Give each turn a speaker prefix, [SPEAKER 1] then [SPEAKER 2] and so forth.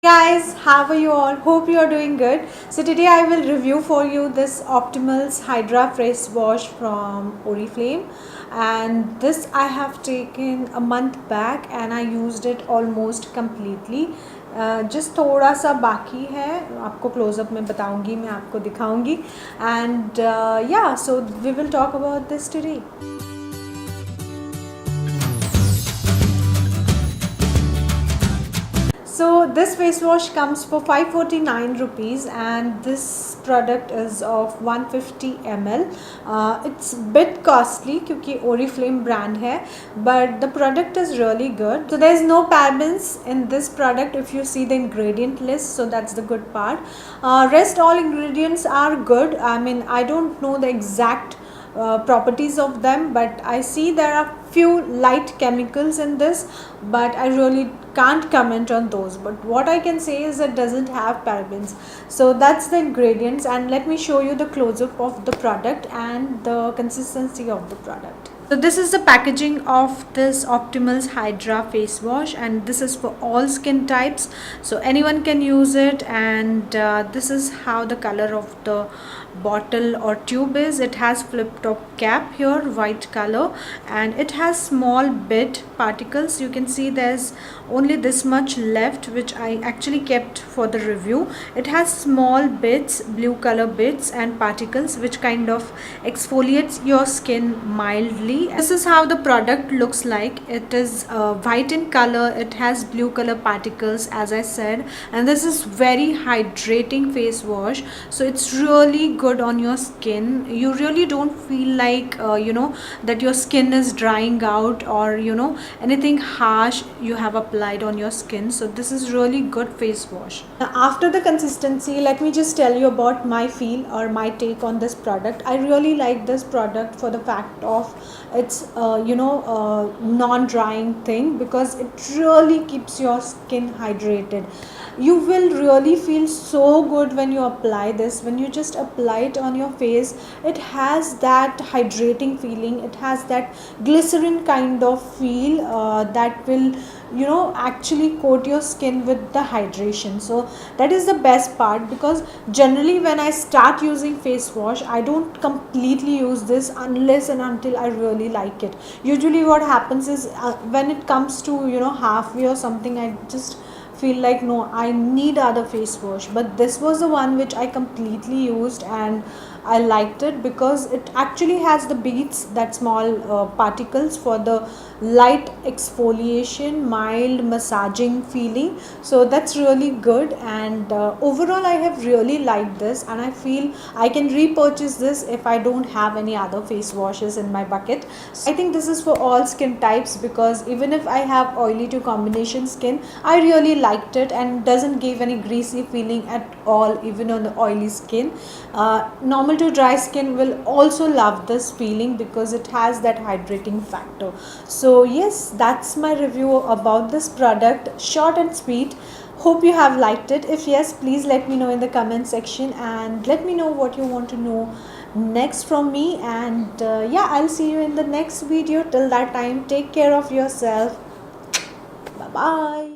[SPEAKER 1] Guys, how are you all? Hope you are doing good. So today I will review for you this Optimal's Hydra face wash from Oriflame, and this I have taken a month back and I used it almost completely. Just थोड़ा सा बाकी है, आपको close up में बताऊंगी, मैं आपको दिखाऊंगी, and yeah, so we will talk about this today. So this face wash comes for 549 rupees and this product is of 150 ml. It's bit costly क्योंकि Oriflame brand है, but the product is really good. So there is no parabens in this product if you see the ingredient list, so that's the good part. Rest all ingredients are good. I mean, I don't know the exact properties of them, but I see there are few light chemicals in this, but I really can't comment on those. But what I can say is it doesn't have parabens. So that's the ingredients, and let me show you the close-up of the product and the consistency of the product. So this is the packaging of this Optimal's Hydra face wash, and this is for all skin types, so anyone can use it. And this is how the color of the bottle or tube is. It has flip top cap here, white color, and it has small bit particles. You can see there's only this much left, which I actually kept for the review. It has small bits, blue color bits and particles, which kind of exfoliates your skin mildly. This is how the product looks like. It is white in color, it has blue color particles as I said, and this is very hydrating face wash, so it's really good on your skin. You really don't feel like that your skin is drying out or anything harsh you have applied on your skin. So this is really good face wash. Now, after the consistency, let me just tell you about my feel or my take on this product. I really like this product for the fact of it's non-drying thing, because it really keeps your skin hydrated. You will really feel so good when you apply this. When you just apply it on your face, it has that hydrating feeling, it has that glycerin kind of feel that will actually coat your skin with the hydration. So that is the best part, because generally when I start using face wash, I don't completely use this unless and until I really like it. Usually what happens is when it comes to halfway or something, I just feel like no, I need other face wash. But this was the one which I completely used and I liked it, because it actually has the beads, that small particles for the light exfoliation, mild massaging feeling. So that's really good, and overall I have really liked this, and I feel I can repurchase this if I don't have any other face washes in my bucket. So I think this is for all skin types, because even if I have oily to combination skin, I really liked it and doesn't give any greasy feeling at all, even on the oily skin. Normal to dry skin will also love this feeling because it has that hydrating factor. So yes, that's my review about this product, short and sweet. Hope you have liked it. If yes, please let me know in the comment section, and let me know what you want to know next from me. And yeah, I'll see you in the next video. Till that time, take care of yourself. Bye bye.